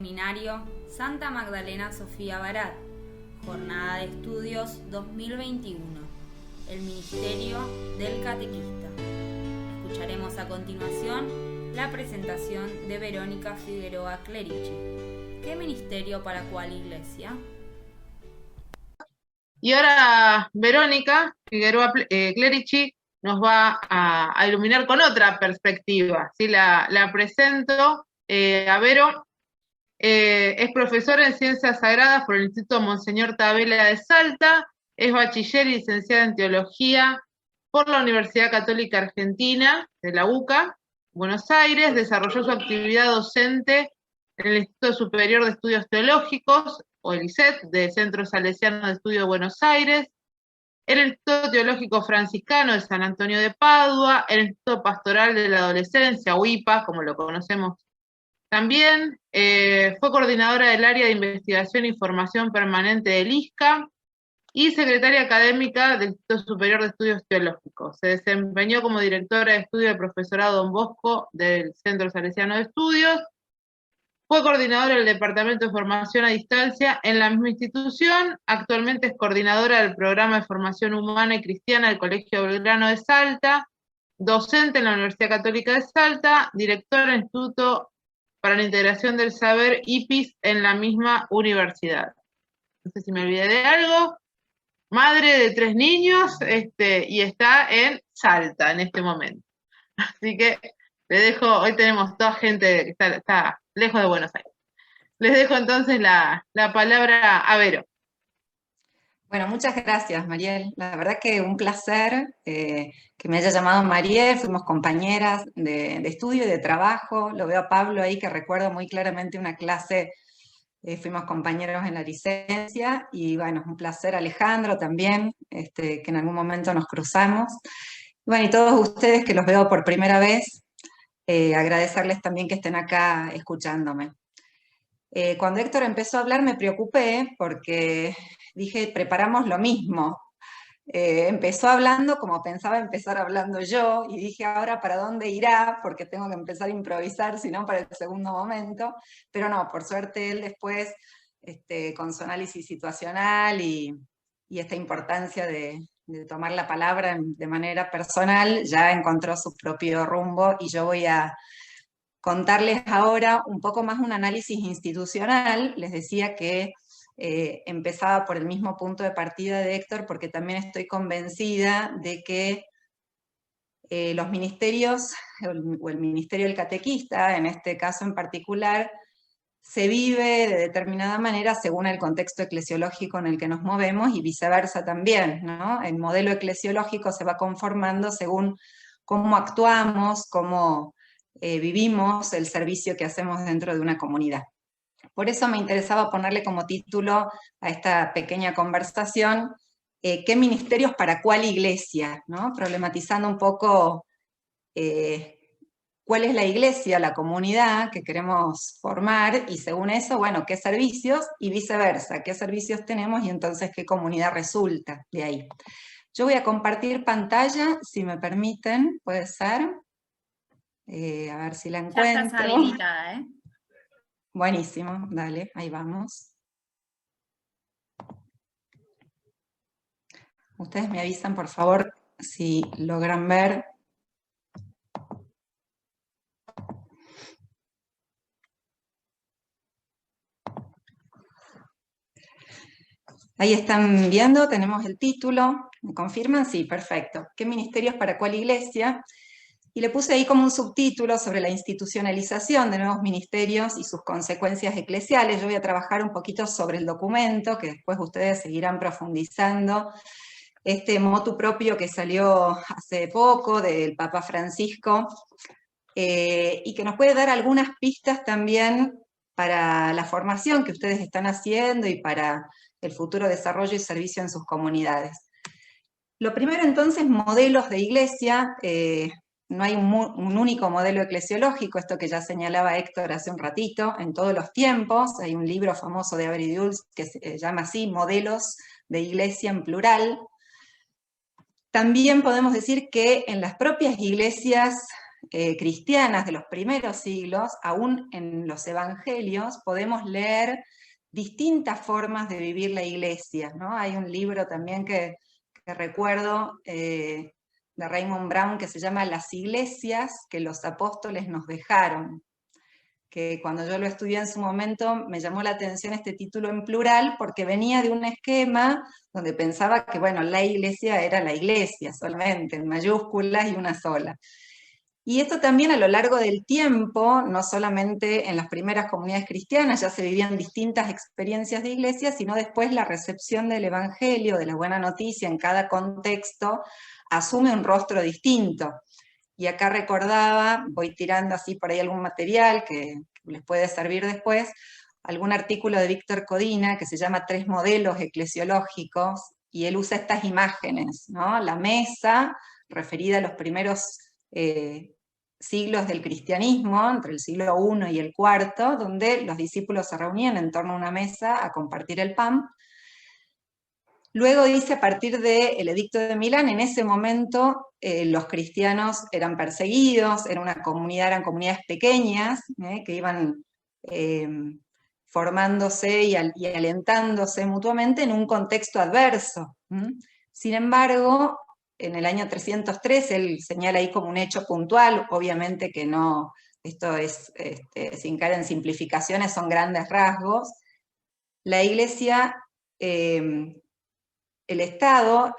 Seminario Santa Magdalena Sofía Barat, Jornada de Estudios 2021, el Ministerio del Catequista. Escucharemos a continuación la presentación de Verónica Figueroa Clerici. ¿Qué ministerio para cuál iglesia? Y ahora Verónica Figueroa Clerici nos va a iluminar con otra perspectiva. ¿Sí? La presento a Vero. Es profesora en Ciencias Sagradas por el Instituto Monseñor Tabela de Salta, es bachiller y licenciada en Teología por la Universidad Católica Argentina de la UCA, Buenos Aires. Desarrolló su actividad docente en el Instituto Superior de Estudios Teológicos, o el ISET, del Centro Salesiano de Estudio de Buenos Aires, el Instituto Teológico Franciscano de San Antonio de Padua, el Instituto Pastoral de la Adolescencia, UIPA, como lo conocemos también. Fue coordinadora del área de investigación y formación permanente del ISCA y secretaria académica del Instituto Superior de Estudios Teológicos. Se desempeñó como directora de estudio del profesorado Don Bosco del Centro Salesiano de Estudios. Fue coordinadora del Departamento de Formación a Distancia en la misma institución. Actualmente es coordinadora del Programa de Formación Humana y Cristiana del Colegio Belgrano de Salta, docente en la Universidad Católica de Salta, directora del Instituto para la Integración del Saber, IPIS, en la misma universidad. No sé si me olvidé de algo. Madre de 3 niños, y está en Salta en este momento. Así que le dejo, hoy tenemos toda gente que está lejos de Buenos Aires. Les dejo entonces la palabra a Vero. Bueno, muchas gracias, Mariel. La verdad que un placer que me haya llamado Mariel. Fuimos compañeras de estudio y de trabajo. Lo veo a Pablo ahí, que recuerdo muy claramente una clase. Fuimos compañeros en la licencia. Y bueno, un placer, Alejandro, también, que en algún momento nos cruzamos. Bueno, y todos ustedes que los veo por primera vez, agradecerles también que estén acá escuchándome. Cuando Héctor empezó a hablar me preocupé porque dije, preparamos lo mismo. Empezó hablando como pensaba empezar hablando yo, y dije, ahora ¿para dónde irá? Porque tengo que empezar a improvisar, si no para el segundo momento. Pero no, por suerte él después, con su análisis situacional y esta importancia de tomar la palabra de manera personal, ya encontró su propio rumbo, y yo voy a contarles ahora un poco más un análisis institucional. Les decía que empezaba por el mismo punto de partida de Héctor, porque también estoy convencida de que los ministerios, o el ministerio del catequista, en este caso en particular, se vive de determinada manera según el contexto eclesiológico en el que nos movemos, y viceversa también, ¿no? El modelo eclesiológico se va conformando según cómo actuamos, cómo vivimos el servicio que hacemos dentro de una comunidad. Por eso me interesaba ponerle como título a esta pequeña conversación, ¿qué ministerios para cuál iglesia? ¿No? Problematizando un poco cuál es la iglesia, la comunidad que queremos formar, y según eso, bueno, qué servicios, y viceversa, qué servicios tenemos y entonces qué comunidad resulta de ahí. Yo voy a compartir pantalla, si me permiten, puede ser. A ver si la encuentro. Ya estás habilitada, ¿eh? Buenísimo, dale, ahí vamos. Ustedes me avisan, por favor, si logran ver. Ahí están viendo, tenemos el título. ¿Me confirman? Sí, perfecto. ¿Qué ministerios para cuál iglesia? Y le puse ahí como un subtítulo sobre la institucionalización de nuevos ministerios y sus consecuencias eclesiales. Yo voy a trabajar un poquito sobre el documento, que después ustedes seguirán profundizando. Este motu propio que salió hace poco del Papa Francisco, y que nos puede dar algunas pistas también para la formación que ustedes están haciendo y para el futuro desarrollo y servicio en sus comunidades. Lo primero entonces, modelos de iglesia. No hay un único modelo eclesiológico, esto que ya señalaba Héctor hace un ratito, en todos los tiempos. Hay un libro famoso de Avery Dulles que se llama así, Modelos de Iglesia en plural. También podemos decir que en las propias iglesias cristianas de los primeros siglos, aún en los evangelios, podemos leer distintas formas de vivir la iglesia, ¿no? Hay un libro también que recuerdo de Raymond Brown que se llama Las iglesias que los apóstoles nos dejaron, que cuando yo lo estudié en su momento me llamó la atención este título en plural porque venía de un esquema donde pensaba que, bueno, la iglesia era la iglesia solamente, en mayúsculas y una sola. Y esto también a lo largo del tiempo, no solamente en las primeras comunidades cristianas, ya se vivían distintas experiencias de iglesia, sino después la recepción del evangelio, de la buena noticia en cada contexto, asume un rostro distinto. Y acá recordaba, voy tirando así por ahí algún material que les puede servir después, algún artículo de Víctor Codina que se llama Tres modelos eclesiológicos, y él usa estas imágenes, ¿no? La mesa, referida a los primeros siglos del cristianismo, entre el siglo I y el IV, donde los discípulos se reunían en torno a una mesa a compartir el pan. Luego dice, a partir del Edicto de Milán, en ese momento los cristianos eran perseguidos, eran comunidades pequeñas, que iban formándose y alentándose mutuamente en un contexto adverso. Sin embargo, en el año 303, él señala ahí como un hecho puntual, obviamente que no, esto es, sin caer en simplificaciones, son grandes rasgos. La Iglesia, el Estado,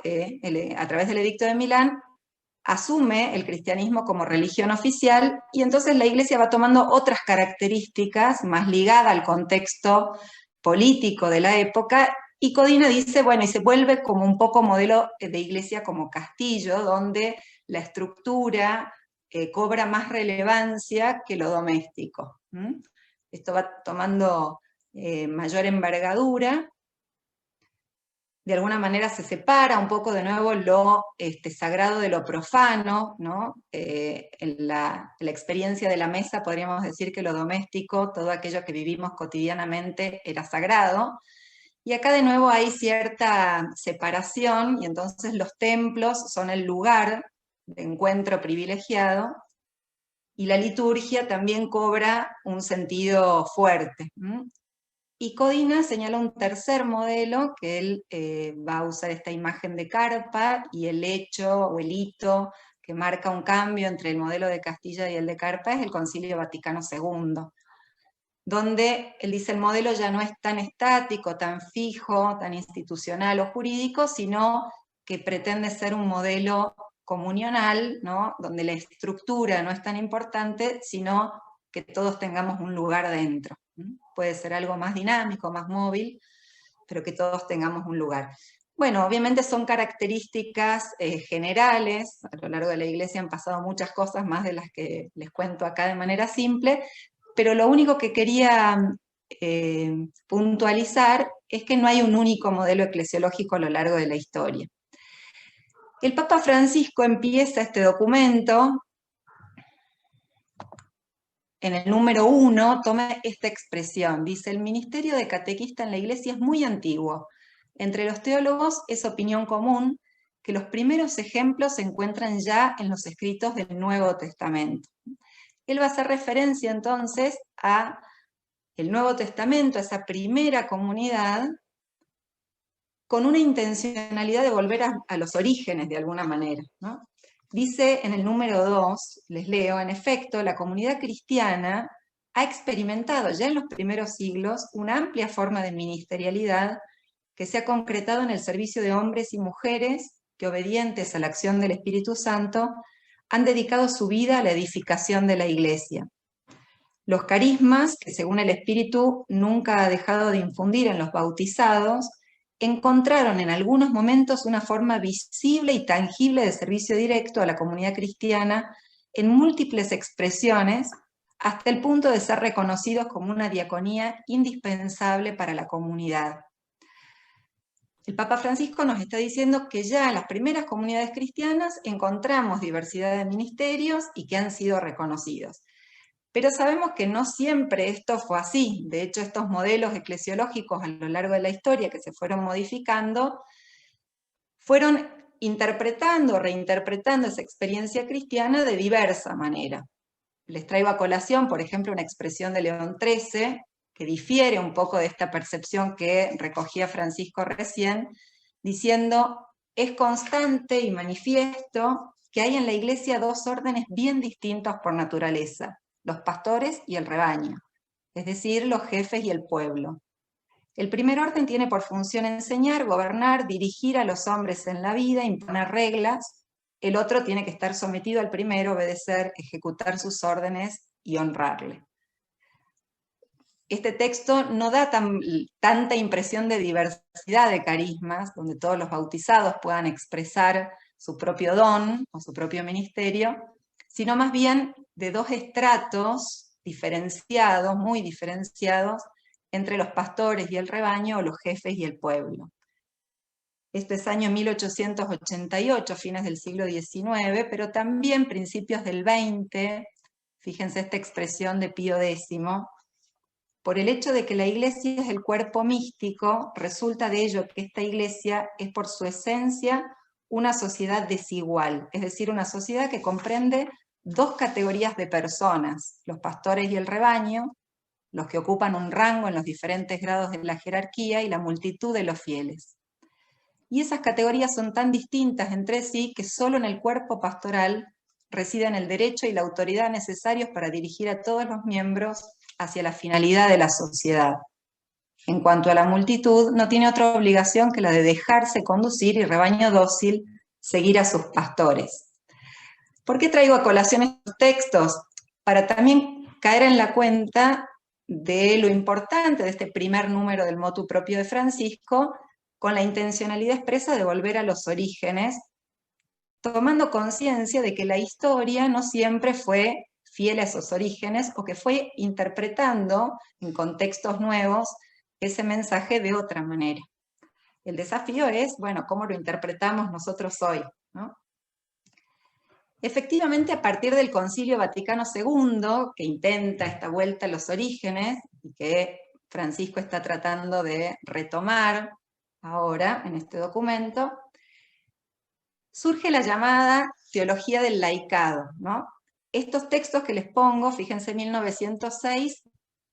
a través del Edicto de Milán, asume el cristianismo como religión oficial, y entonces la Iglesia va tomando otras características más ligadas al contexto político de la época, y Codina dice, bueno, y se vuelve como un poco modelo de iglesia como castillo, donde la estructura cobra más relevancia que lo doméstico. Esto va tomando mayor envergadura. De alguna manera se separa un poco de nuevo lo sagrado de lo profano, ¿no? En la experiencia de la mesa podríamos decir que lo doméstico, todo aquello que vivimos cotidianamente, era sagrado. Y acá de nuevo hay cierta separación, y entonces los templos son el lugar de encuentro privilegiado, y la liturgia también cobra un sentido fuerte. Y Codina señala un tercer modelo, que él va a usar esta imagen de carpa, y el hecho o el hito que marca un cambio entre el modelo de Castilla y el de carpa es el Concilio Vaticano II, donde él dice el modelo ya no es tan estático, tan fijo, tan institucional o jurídico, sino que pretende ser un modelo comunional, ¿no? Donde la estructura no es tan importante, sino que todos tengamos un lugar dentro. Puede ser algo más dinámico, más móvil, pero que todos tengamos un lugar. Bueno, obviamente son características generales. A lo largo de la Iglesia han pasado muchas cosas, más de las que les cuento acá de manera simple, pero lo único que quería puntualizar es que no hay un único modelo eclesiológico a lo largo de la historia. El Papa Francisco empieza este documento, en el número 1, toma esta expresión, dice: el ministerio de catequista en la Iglesia es muy antiguo. Entre los teólogos es opinión común que los primeros ejemplos se encuentran ya en los escritos del Nuevo Testamento. Él va a hacer referencia entonces a el Nuevo Testamento, a esa primera comunidad, con una intencionalidad de volver a los orígenes de alguna manera, ¿no? Dice en el número 2, les leo, en efecto, la comunidad cristiana ha experimentado ya en los primeros siglos una amplia forma de ministerialidad que se ha concretado en el servicio de hombres y mujeres que, obedientes a la acción del Espíritu Santo, han dedicado su vida a la edificación de la Iglesia. Los carismas, que según el Espíritu nunca ha dejado de infundir en los bautizados, encontraron en algunos momentos una forma visible y tangible de servicio directo a la comunidad cristiana en múltiples expresiones, hasta el punto de ser reconocidos como una diaconía indispensable para la comunidad. El Papa Francisco nos está diciendo que ya en las primeras comunidades cristianas encontramos diversidad de ministerios y que han sido reconocidos. Pero sabemos que no siempre esto fue así. De hecho, estos modelos eclesiológicos a lo largo de la historia que se fueron modificando fueron interpretando, reinterpretando esa experiencia cristiana de diversa manera. Les traigo a colación, por ejemplo, una expresión de León XIII, que difiere un poco de esta percepción que recogía Francisco recién, diciendo, es constante y manifiesto que hay en la Iglesia dos órdenes bien distintos por naturaleza, los pastores y el rebaño, es decir, los jefes y el pueblo. El primer orden tiene por función enseñar, gobernar, dirigir a los hombres en la vida, imponer reglas. El otro tiene que estar sometido al primero, obedecer, ejecutar sus órdenes y honrarle. Este texto no da tanta impresión de diversidad de carismas, donde todos los bautizados puedan expresar su propio don o su propio ministerio, sino más bien de dos estratos diferenciados, muy diferenciados, entre los pastores y el rebaño, o los jefes y el pueblo. Este es año 1888, fines del siglo XIX, pero también principios del XX, fíjense esta expresión de Pío X, por el hecho de que la Iglesia es el cuerpo místico, resulta de ello que esta Iglesia es por su esencia una sociedad desigual, es decir, una sociedad que comprende dos categorías de personas, los pastores y el rebaño, los que ocupan un rango en los diferentes grados de la jerarquía y la multitud de los fieles. Y esas categorías son tan distintas entre sí que solo en el cuerpo pastoral residen el derecho y la autoridad necesarios para dirigir a todos los miembros hacia la finalidad de la sociedad. En cuanto a la multitud, no tiene otra obligación que la de dejarse conducir y rebaño dócil seguir a sus pastores. ¿Por qué traigo a colación estos textos? Para también caer en la cuenta de lo importante de este primer número del motu propio de Francisco, con la intencionalidad expresa de volver a los orígenes, tomando conciencia de que la historia no siempre fue fiel a esos orígenes, o que fue interpretando en contextos nuevos ese mensaje de otra manera. El desafío es, bueno, ¿cómo lo interpretamos nosotros hoy, ¿no? Efectivamente, a partir del Concilio Vaticano II, que intenta esta vuelta a los orígenes, y que Francisco está tratando de retomar ahora en este documento, surge la llamada teología del laicado, ¿no? Estos textos que les pongo, fíjense, 1906,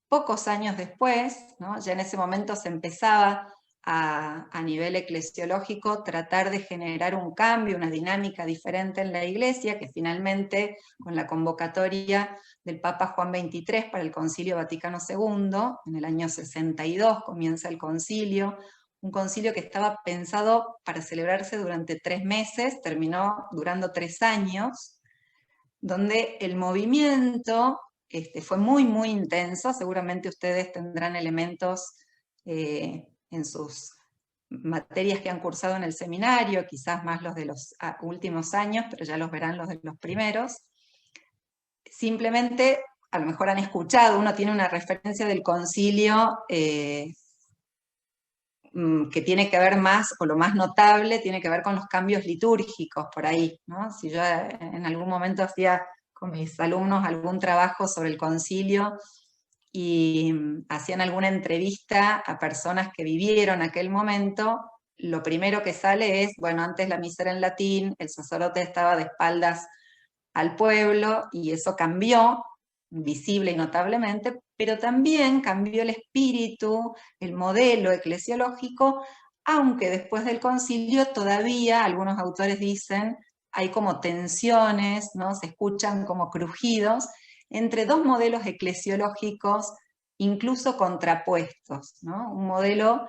pocos años después, ¿no? Ya en ese momento se empezaba a nivel eclesiológico tratar de generar un cambio, una dinámica diferente en la Iglesia, que finalmente con la convocatoria del Papa Juan XXIII para el Concilio Vaticano II, en el año 62 comienza el concilio, un concilio que estaba pensado para celebrarse durante 3 meses, terminó durando 3 años, donde el movimiento fue muy, muy intenso. Seguramente ustedes tendrán elementos en sus materias que han cursado en el seminario, quizás más los de los últimos años, pero ya los verán los de los primeros. Simplemente, a lo mejor han escuchado, uno tiene una referencia del concilio que tiene que ver más, o lo más notable, tiene que ver con los cambios litúrgicos por ahí, ¿no? Si yo en algún momento hacía con mis alumnos algún trabajo sobre el concilio, y hacían alguna entrevista a personas que vivieron aquel momento, lo primero que sale es, bueno, antes la misa era en latín, el sacerdote estaba de espaldas al pueblo, y eso cambió visible y notablemente, pero también cambió el espíritu, el modelo eclesiológico, aunque después del concilio todavía, algunos autores dicen, hay como tensiones, ¿no? Se escuchan como crujidos, entre dos modelos eclesiológicos incluso contrapuestos, ¿no? Un modelo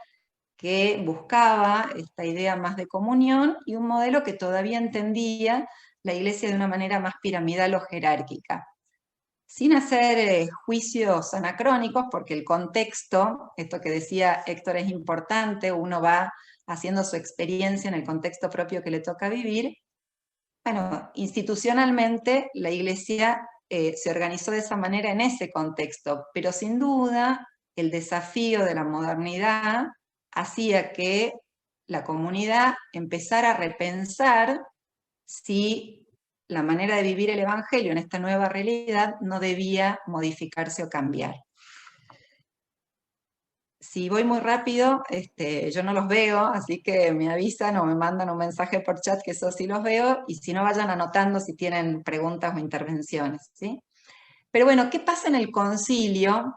que buscaba esta idea más de comunión, y un modelo que todavía entendía la Iglesia de una manera más piramidal o jerárquica. Sin hacer juicios anacrónicos, porque el contexto, esto que decía Héctor es importante, uno va haciendo su experiencia en el contexto propio que le toca vivir. Bueno, institucionalmente la Iglesia se organizó de esa manera en ese contexto, pero sin duda el desafío de la modernidad hacía que la comunidad empezara a repensar si la manera de vivir el Evangelio en esta nueva realidad no debía modificarse o cambiar. si voy muy rápido, yo no los veo, así que me avisan o me mandan un mensaje por chat que eso sí los veo, y si no, vayan anotando si tienen preguntas o intervenciones, ¿sí? Pero bueno, ¿qué pasa en el concilio?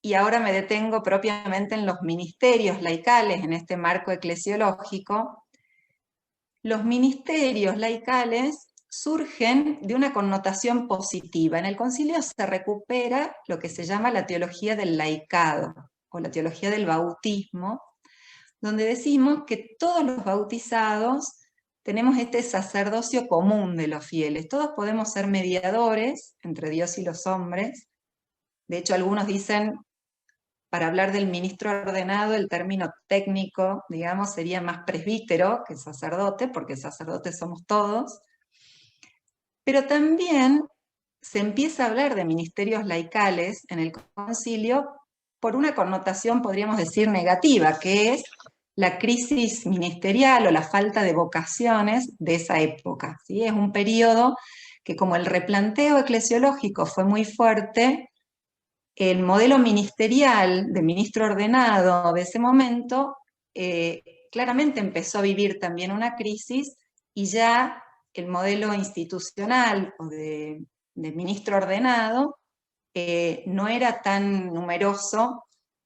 Y ahora me detengo propiamente en los ministerios laicales en este marco eclesiológico. Los ministerios laicales surgen de una connotación positiva. En el concilio se recupera lo que se llama la teología del laicado o la teología del bautismo, donde decimos que todos los bautizados tenemos este sacerdocio común de los fieles. Todos podemos ser mediadores entre Dios y los hombres. De hecho, algunos dicen, para hablar del ministro ordenado, el término técnico, digamos, sería más presbítero que sacerdote, porque sacerdotes somos todos. Pero también se empieza a hablar de ministerios laicales en el concilio por una connotación, podríamos decir, negativa, que es la crisis ministerial o la falta de vocaciones de esa época, ¿sí? Es un periodo que, como el replanteo eclesiológico fue muy fuerte, el modelo ministerial de ministro ordenado de ese momento claramente empezó a vivir también una crisis, y ya el modelo institucional o de ministro ordenado no era tan numeroso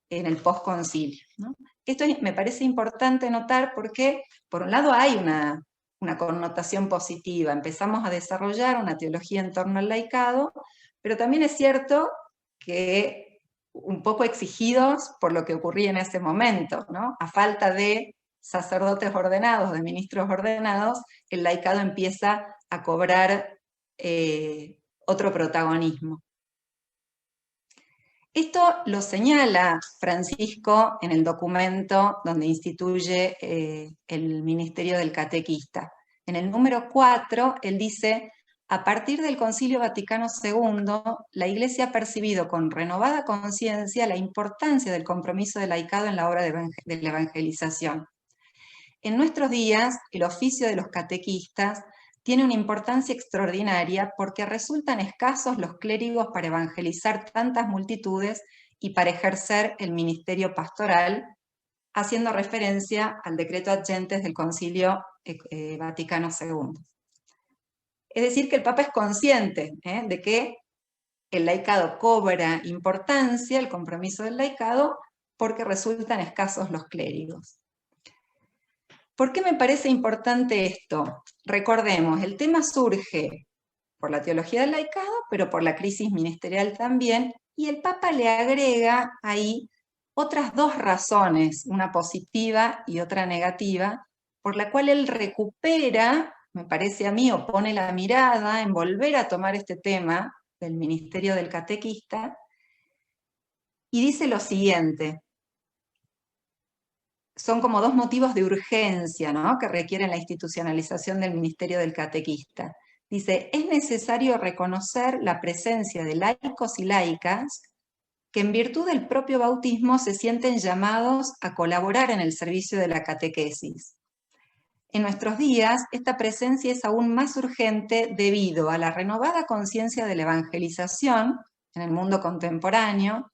en el postconcilio, ¿no? Esto me parece importante notar porque, por un lado, hay una connotación positiva. Empezamos a desarrollar una teología en torno al laicado, pero también es cierto que un poco exigidos por lo que ocurría en ese momento, ¿no? A falta de sacerdotes ordenados, de ministros ordenados, el laicado empieza a cobrar otro protagonismo. Esto lo señala Francisco en el documento donde instituye el ministerio del catequista. En el número 4, él dice: a partir del Concilio Vaticano II, la Iglesia ha percibido con renovada conciencia la importancia del compromiso del laicado en la obra de la evangelización. En nuestros días, el oficio de los catequistas tiene una importancia extraordinaria porque resultan escasos los clérigos para evangelizar tantas multitudes y para ejercer el ministerio pastoral, haciendo referencia al decreto ad gentes del Concilio Vaticano II. Es decir, que el Papa es consciente de que el laicado cobra importancia, el compromiso del laicado, porque resultan escasos los clérigos. ¿Por qué me parece importante esto? Recordemos, el tema surge por la teología del laicado, pero por la crisis ministerial también, y el Papa le agrega ahí otras dos razones, una positiva y otra negativa, por la cual él recupera, me parece a mí, o pone la mirada en volver a tomar este tema del ministerio del catequista, y dice lo siguiente: son como dos motivos de urgencia, ¿no?, que requieren la institucionalización del ministerio del catequista. Dice: es necesario reconocer la presencia de laicos y laicas que en virtud del propio bautismo se sienten llamados a colaborar en el servicio de la catequesis. En nuestros días, esta presencia es aún más urgente debido a la renovada conciencia de la evangelización en el mundo contemporáneo.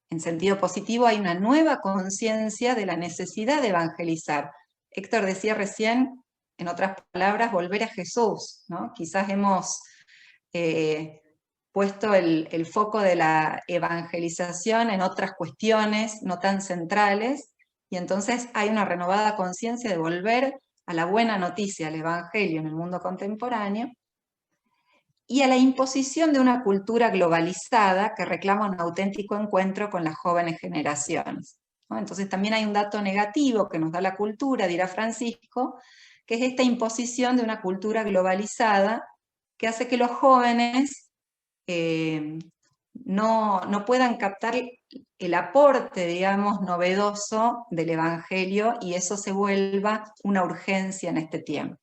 En sentido positivo, hay una nueva conciencia de la necesidad de evangelizar. Héctor decía recién, en otras palabras, volver a Jesús, ¿no? Quizás hemos puesto el foco de la evangelización en otras cuestiones no tan centrales, y entonces hay una renovada conciencia de volver a la buena noticia, al evangelio en el mundo contemporáneo, y a la imposición de una cultura globalizada que reclama un auténtico encuentro con las jóvenes generaciones, ¿no? Entonces también hay un dato negativo que nos da la cultura, dirá Francisco, que es esta imposición de una cultura globalizada que hace que los jóvenes no puedan captar el aporte, digamos, novedoso del Evangelio, y eso se vuelva una urgencia en este tiempo.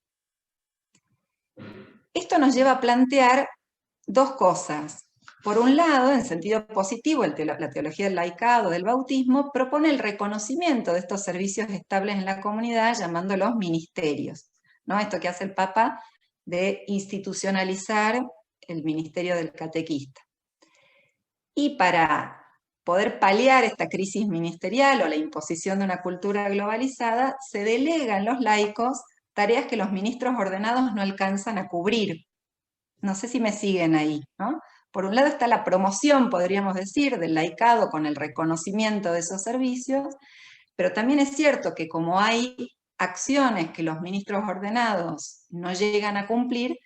Esto nos lleva a plantear dos cosas. Por un lado, en sentido positivo, la teología del laicado, del bautismo, propone el reconocimiento de estos servicios estables en la comunidad, llamándolos ministerios, ¿no? Esto que hace el Papa de institucionalizar el ministerio del catequista. Y para poder paliar esta crisis ministerial o la imposición de una cultura globalizada, se delega en los laicos tareas que los ministros ordenados no alcanzan a cubrir. No sé si me siguen ahí, ¿no? Por un lado está la promoción, podríamos decir, del laicado con el reconocimiento de esos servicios, pero también es cierto que como hay acciones que los ministros ordenados no llegan a cumplir,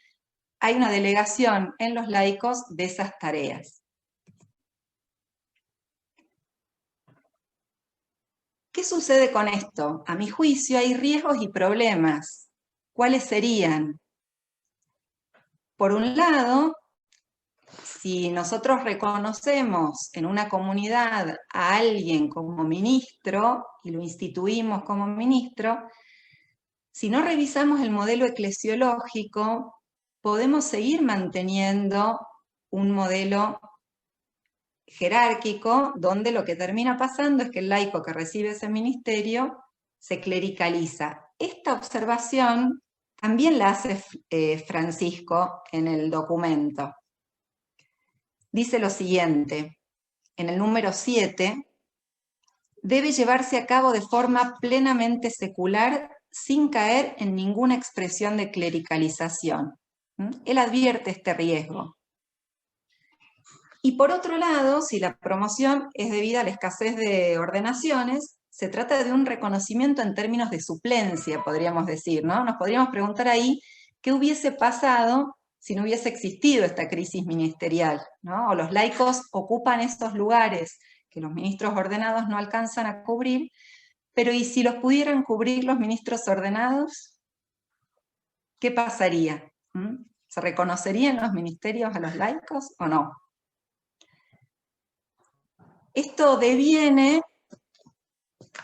hay una delegación en los laicos de esas tareas. ¿Qué sucede con esto? A mi juicio hay riesgos y problemas. ¿Cuáles serían? Por un lado, si nosotros reconocemos en una comunidad a alguien como ministro y lo instituimos como ministro, si no revisamos el modelo eclesiológico, podemos seguir manteniendo un modelo jerárquico donde lo que termina pasando es que el laico que recibe ese ministerio se clericaliza. Esta observación también la hace Francisco en el documento. Dice lo siguiente, en el número 7, debe llevarse a cabo de forma plenamente secular sin caer en ninguna expresión de clericalización. Él advierte este riesgo. Y por otro lado, si la promoción es debida a la escasez de ordenaciones, se trata de un reconocimiento en términos de suplencia, podríamos decir, ¿no? Nos podríamos preguntar ahí qué hubiese pasado si no hubiese existido esta crisis ministerial, ¿no? O los laicos ocupan estos lugares que los ministros ordenados no alcanzan a cubrir, pero ¿y si los pudieran cubrir los ministros ordenados? ¿Qué pasaría? ¿Se reconocerían los ministerios a los laicos o no? Esto deviene,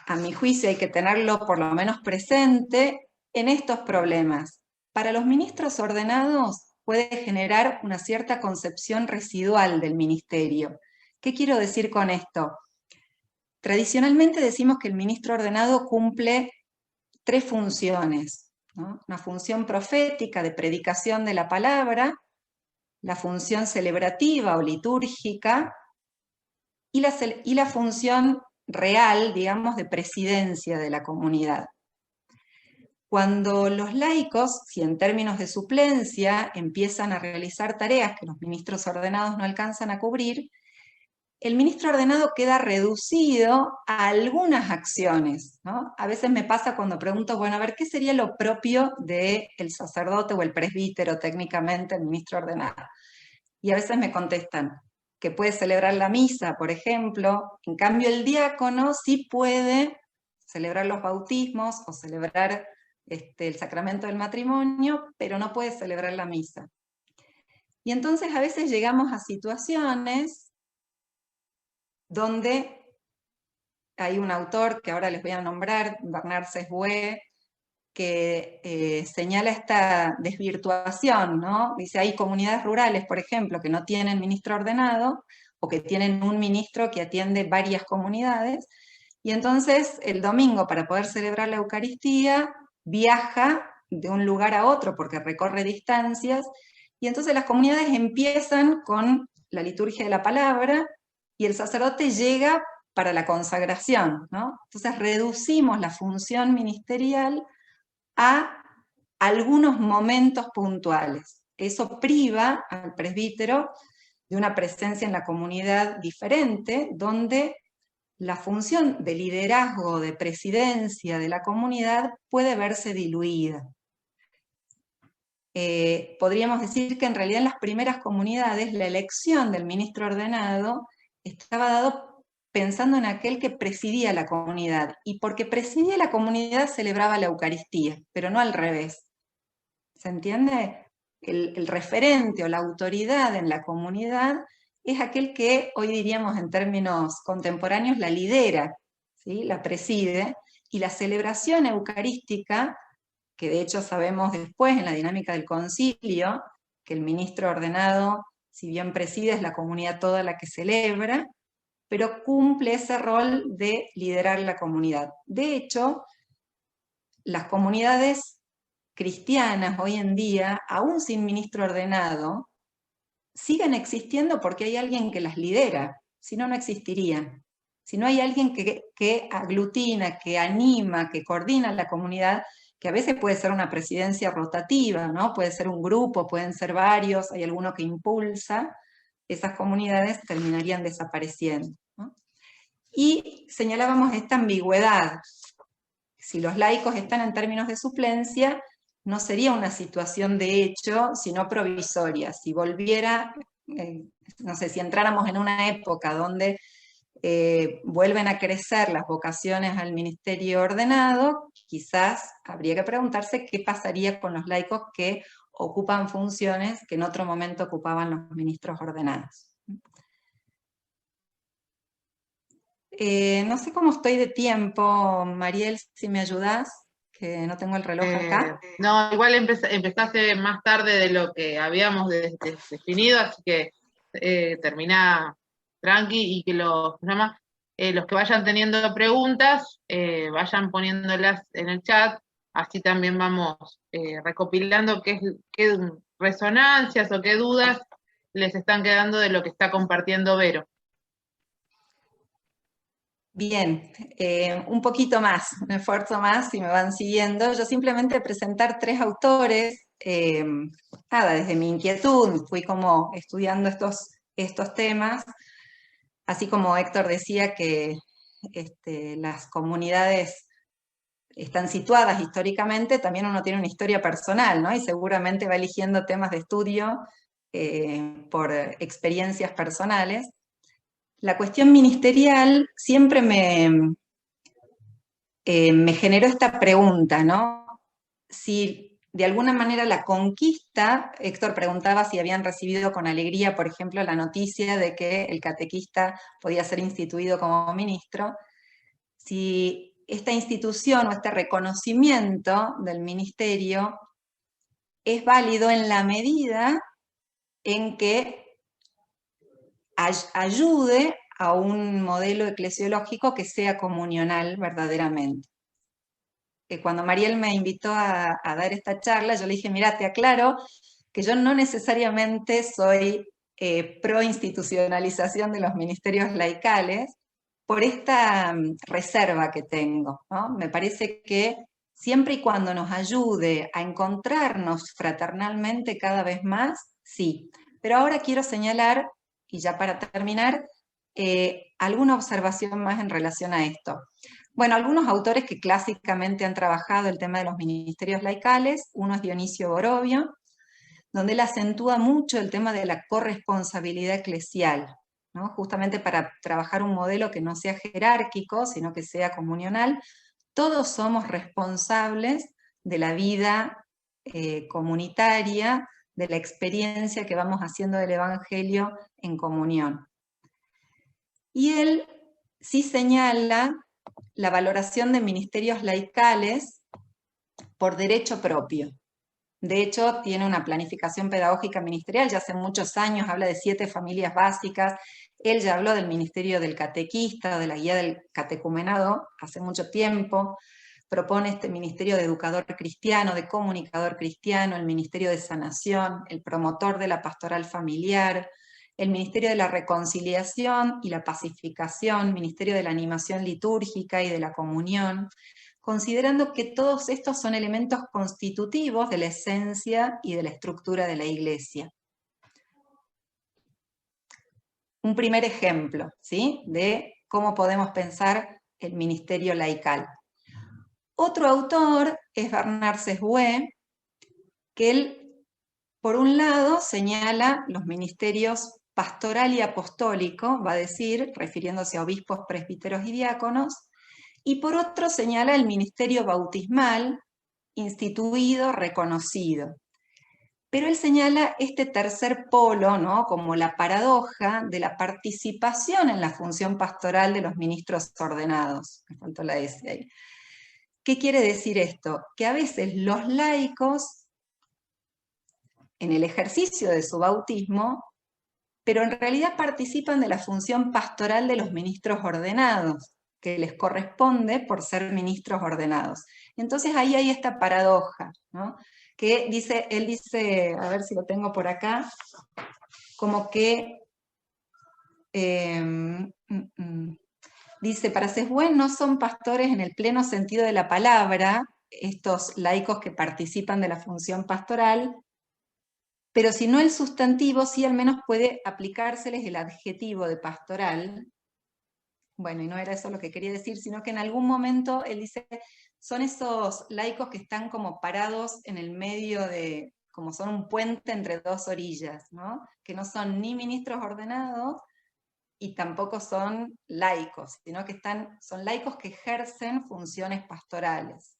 a mi juicio hay que tenerlo por lo menos presente, en estos problemas. Para los ministros ordenados puede generar una cierta concepción residual del ministerio. ¿Qué quiero decir con esto? Tradicionalmente decimos que el ministro ordenado cumple 3 funciones, ¿no? Una función profética de predicación de la palabra, la función celebrativa o litúrgica, y la función real, digamos, de presidencia de la comunidad. Cuando los laicos, si en términos de suplencia, empiezan a realizar tareas que los ministros ordenados no alcanzan a cubrir, el ministro ordenado queda reducido a algunas acciones, ¿no? A veces me pasa cuando pregunto, bueno, a ver, ¿qué sería lo propio del sacerdote o el presbítero, técnicamente, el ministro ordenado? Y a veces me contestan que puede celebrar la misa, por ejemplo. En cambio, el diácono sí puede celebrar los bautismos o celebrar el sacramento del matrimonio, pero no puede celebrar la misa. Y entonces a veces llegamos a situaciones donde hay un autor que ahora les voy a nombrar, Bernard Sesbue, que señala esta desvirtuación, ¿no? Dice, hay comunidades rurales, por ejemplo, que no tienen ministro ordenado, o que tienen un ministro que atiende varias comunidades, y entonces el domingo, para poder celebrar la Eucaristía, viaja de un lugar a otro, porque recorre distancias, y entonces las comunidades empiezan con la liturgia de la palabra, y el sacerdote llega para la consagración, ¿no? Entonces reducimos la función ministerial a algunos momentos puntuales. Eso priva al presbítero de una presencia en la comunidad diferente, donde la función de liderazgo, de presidencia de la comunidad puede verse diluida. Podríamos decir que en realidad en las primeras comunidades la elección del ministro ordenado estaba dado pensando en aquel que presidía la comunidad, y porque presidía la comunidad celebraba la Eucaristía, pero no al revés. ¿Se entiende? El referente o la autoridad en la comunidad es aquel que hoy diríamos en términos contemporáneos la lidera, ¿sí? La preside, y la celebración eucarística, que de hecho sabemos después en la dinámica del concilio, que el ministro ordenado, si bien preside, es la comunidad toda la que celebra, pero cumple ese rol de liderar la comunidad. De hecho, las comunidades cristianas hoy en día, aún sin ministro ordenado, siguen existiendo porque hay alguien que las lidera. si no, no existirían. Si no hay alguien que aglutina, que anima, que coordina la comunidad, que a veces puede ser una presidencia rotativa, ¿no? Puede ser un grupo, pueden ser varios, hay alguno que impulsa, esas comunidades terminarían desapareciendo, ¿no? Y señalábamos esta ambigüedad. Si los laicos están en términos de suplencia, no sería una situación de hecho, sino provisoria. Si volviera, no sé, si entráramos en una época donde vuelven a crecer las vocaciones al ministerio ordenado, quizás habría que preguntarse qué pasaría con los laicos que ocupan funciones que en otro momento ocupaban los ministros ordenados. No sé cómo estoy de tiempo, Mariel, si me ayudás, que no tengo el reloj acá. No, igual empezaste más tarde de lo que habíamos definido, así que terminá tranqui y que los que vayan teniendo preguntas, vayan poniéndolas en el chat, así también vamos recopilando qué resonancias o qué dudas les están quedando de lo que está compartiendo Vero. Bien, un poquito más, un esfuerzo más, si me van siguiendo. Yo simplemente presentar 3 autores, nada, desde mi inquietud, fui como estudiando estos temas, así como Héctor decía que las comunidades están situadas históricamente, también uno tiene una historia personal, ¿no? Y seguramente va eligiendo temas de estudio por experiencias personales. La cuestión ministerial siempre me generó esta pregunta, ¿no? Si de alguna manera la conquista, Héctor preguntaba si habían recibido con alegría, por ejemplo, la noticia de que el catequista podía ser instituido como ministro, si esta institución o este reconocimiento del ministerio es válido en la medida en que ayude a un modelo eclesiológico que sea comunional verdaderamente. Cuando Mariel me invitó a dar esta charla, yo le dije, mira, te aclaro que yo no necesariamente soy pro institucionalización de los ministerios laicales por esta reserva que tengo, ¿no? Me parece que siempre y cuando nos ayude a encontrarnos fraternalmente cada vez más, sí. Pero ahora quiero señalar, y ya para terminar, alguna observación más en relación a esto. Bueno, algunos autores que clásicamente han trabajado el tema de los ministerios laicales, uno es Dionisio Borovio, donde él acentúa mucho el tema de la corresponsabilidad eclesial, ¿no? Justamente para trabajar un modelo que no sea jerárquico, sino que sea comunional. Todos somos responsables de la vida comunitaria, de la experiencia que vamos haciendo del Evangelio en comunión. Y él sí señala la valoración de ministerios laicales por derecho propio. De hecho, tiene una planificación pedagógica ministerial, ya hace muchos años habla de 7 familias básicas. Él ya habló del ministerio del catequista, de la guía del catecumenado, hace mucho tiempo. Propone este ministerio de educador cristiano, de comunicador cristiano, el ministerio de sanación, el promotor de la pastoral familiar, el ministerio de la reconciliación y la pacificación, ministerio de la animación litúrgica y de la comunión, considerando que todos estos son elementos constitutivos de la esencia y de la estructura de la Iglesia. Un primer ejemplo, ¿sí?, de cómo podemos pensar el ministerio laical. Otro autor es Bernard Sesbue, que él, por un lado, señala los ministerios pastoral y apostólico, va a decir, refiriéndose a obispos, presbíteros y diáconos, y por otro señala el ministerio bautismal, instituido, reconocido. Pero él señala este tercer polo, ¿no?, como la paradoja de la participación en la función pastoral de los ministros ordenados. Me faltó la S ahí. ¿Qué quiere decir esto? Que a veces los laicos, en el ejercicio de su bautismo, pero en realidad participan de la función pastoral de los ministros ordenados, que les corresponde por ser ministros ordenados. Entonces ahí hay esta paradoja, ¿no?, que él dice, a ver si lo tengo por acá, como que Dice, para Sesbuen no son pastores en el pleno sentido de la palabra, estos laicos que participan de la función pastoral, pero si no el sustantivo, sí al menos puede aplicárseles el adjetivo de pastoral. Bueno, y no era eso lo que quería decir, sino que en algún momento él dice, son esos laicos que están como parados en el medio de, como son un puente entre dos orillas, ¿no? Que no son ni ministros ordenados y tampoco son laicos, sino que son laicos que ejercen funciones pastorales.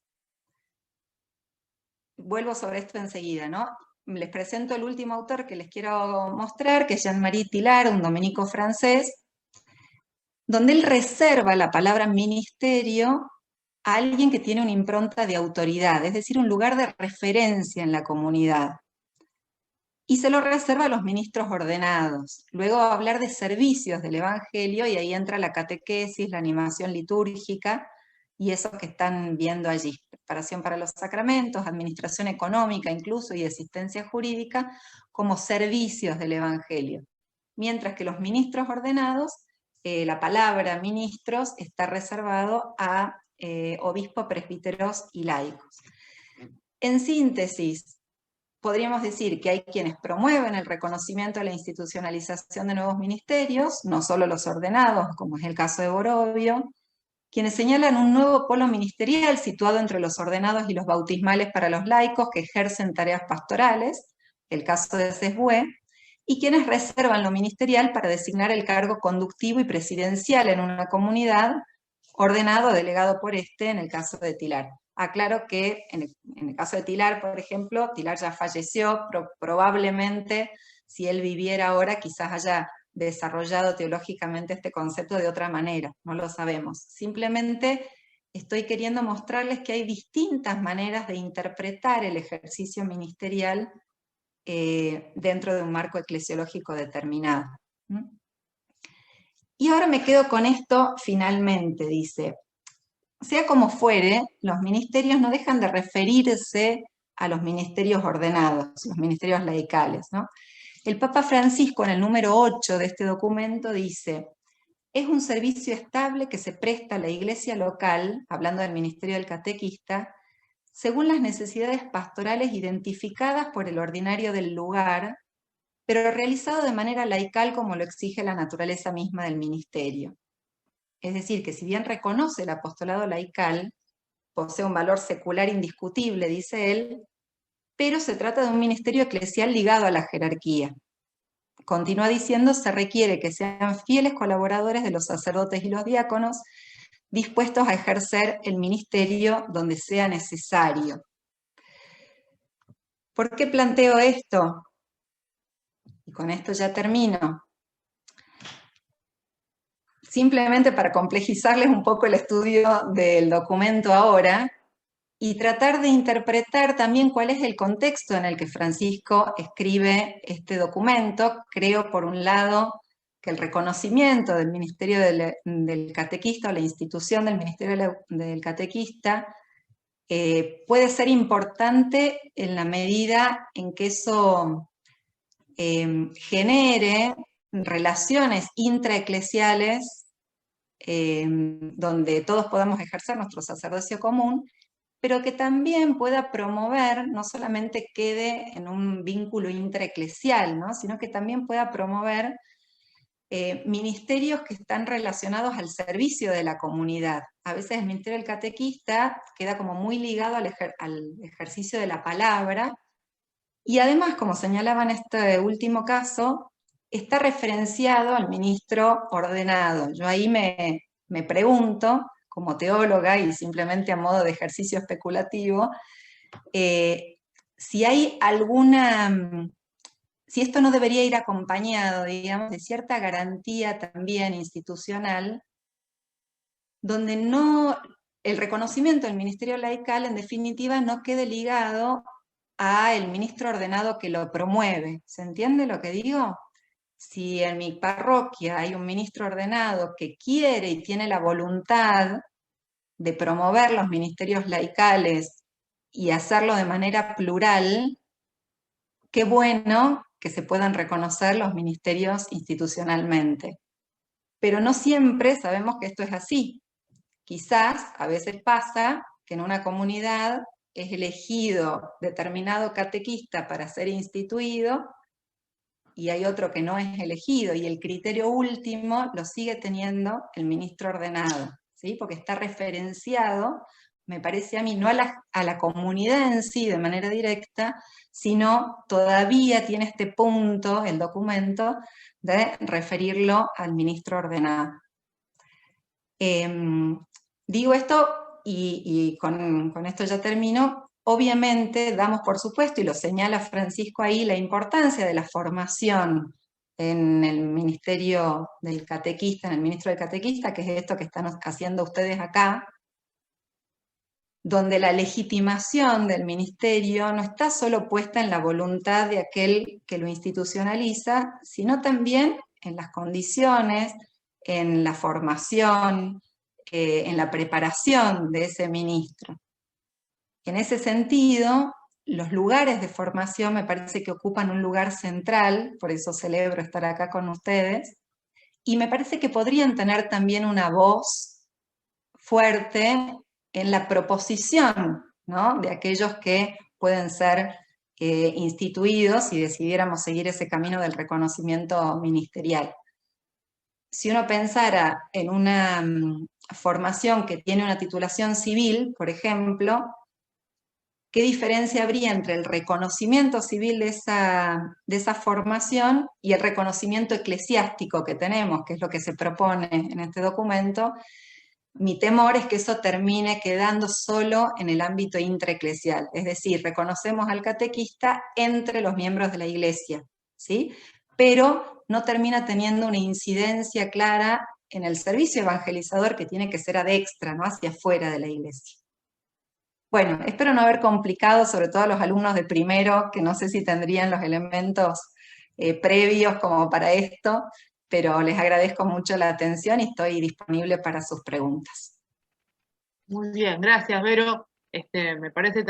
Vuelvo sobre esto enseguida, ¿no? Les presento el último autor que les quiero mostrar, que es Jean-Marie Tillard, un dominico francés, donde él reserva la palabra ministerio a alguien que tiene una impronta de autoridad, es decir, un lugar de referencia en la comunidad. Y se lo reserva a los ministros ordenados. Luego va a hablar de servicios del Evangelio, y ahí entra la catequesis, la animación litúrgica, y eso que están viendo allí, preparación para los sacramentos, administración económica incluso, y asistencia jurídica, como servicios del Evangelio. Mientras que los ministros ordenados, la palabra ministros está reservado a obispos, presbíteros y laicos. En síntesis, podríamos decir que hay quienes promueven el reconocimiento de la institucionalización de nuevos ministerios, no solo los ordenados, como es el caso de Borovio, quienes señalan un nuevo polo ministerial situado entre los ordenados y los bautismales para los laicos que ejercen tareas pastorales, el caso de Sesbuen, y quienes reservan lo ministerial para designar el cargo conductivo y presidencial en una comunidad, ordenado o delegado por este en el caso de Tillard. Aclaro que en el caso de Tillard, por ejemplo, Tillard ya falleció, probablemente si él viviera ahora quizás haya desarrollado teológicamente este concepto de otra manera, no lo sabemos. Simplemente estoy queriendo mostrarles que hay distintas maneras de interpretar el ejercicio ministerial dentro de un marco eclesiológico determinado. Y ahora me quedo con esto finalmente, dice, sea como fuere, los ministerios no dejan de referirse a los ministerios ordenados, los ministerios laicales, ¿no? El Papa Francisco, en el número 8 de este documento, dice, es un servicio estable que se presta a la iglesia local, hablando del ministerio del catequista, según las necesidades pastorales identificadas por el ordinario del lugar, pero realizado de manera laical como lo exige la naturaleza misma del ministerio. Es decir, que si bien reconoce el apostolado laical, posee un valor secular indiscutible, dice él, pero se trata de un ministerio eclesial ligado a la jerarquía. Continúa diciendo, se requiere que sean fieles colaboradores de los sacerdotes y los diáconos, dispuestos a ejercer el ministerio donde sea necesario. ¿Por qué planteo esto? Y con esto ya termino. Simplemente para complejizarles un poco el estudio del documento ahora, y tratar de interpretar también cuál es el contexto en el que Francisco escribe este documento. Creo, por un lado, que el reconocimiento del ministerio del catequista, o la institución del ministerio del catequista, puede ser importante en la medida en que eso genere relaciones intraeclesiales donde todos podamos ejercer nuestro sacerdocio común, pero que también pueda promover, no solamente quede en un vínculo intraeclesial, ¿no? Sino que también pueda promover ministerios que están relacionados al servicio de la comunidad. A veces el ministerio del catequista queda como muy ligado al ejercicio de la palabra, y además, como señalaba en este último caso, está referenciado al ministro ordenado. Yo ahí me pregunto, como teóloga y simplemente a modo de ejercicio especulativo, si hay si esto no debería ir acompañado, digamos, de cierta garantía también institucional, donde el reconocimiento del ministerio laical, en definitiva, no quede ligado al ministro ordenado que lo promueve. ¿Se entiende lo que digo? Si en mi parroquia hay un ministro ordenado que quiere y tiene la voluntad de promover los ministerios laicales y hacerlo de manera plural, qué bueno que se puedan reconocer los ministerios institucionalmente. pero no siempre sabemos que esto es así. Quizás a veces pasa que en una comunidad es elegido determinado catequista para ser instituido y hay otro que no es elegido, y el criterio último lo sigue teniendo el ministro ordenado, ¿sí? Porque está referenciado, me parece a mí, no a la comunidad en sí de manera directa, sino todavía tiene este punto, el documento, de referirlo al ministro ordenado. Digo esto y con esto ya termino. Obviamente damos por supuesto, y lo señala Francisco ahí, la importancia de la formación en el ministerio del catequista, en el ministro del catequista, que es esto que están haciendo ustedes acá, donde la legitimación del ministerio no está solo puesta en la voluntad de aquel que lo institucionaliza, sino también en las condiciones, en la formación, en la preparación de ese ministro. En ese sentido, los lugares de formación me parece que ocupan un lugar central, por eso celebro estar acá con ustedes, y me parece que podrían tener también una voz fuerte en la proposición, ¿no?, de aquellos que pueden ser instituidos si decidiéramos seguir ese camino del reconocimiento ministerial. Si uno pensara en una formación que tiene una titulación civil, por ejemplo, ¿qué diferencia habría entre el reconocimiento civil de esa formación y el reconocimiento eclesiástico que tenemos, que es lo que se propone en este documento? Mi temor es que eso termine quedando solo en el ámbito intraeclesial, es decir, reconocemos al catequista entre los miembros de la Iglesia, ¿sí? Pero no termina teniendo una incidencia clara en el servicio evangelizador que tiene que ser ad extra, ¿no?, hacia afuera de la Iglesia. Bueno, espero no haber complicado, sobre todo a los alumnos de primero, que no sé si tendrían los elementos previos como para esto, pero les agradezco mucho la atención y estoy disponible para sus preguntas. Muy bien, gracias, Vero. Me parece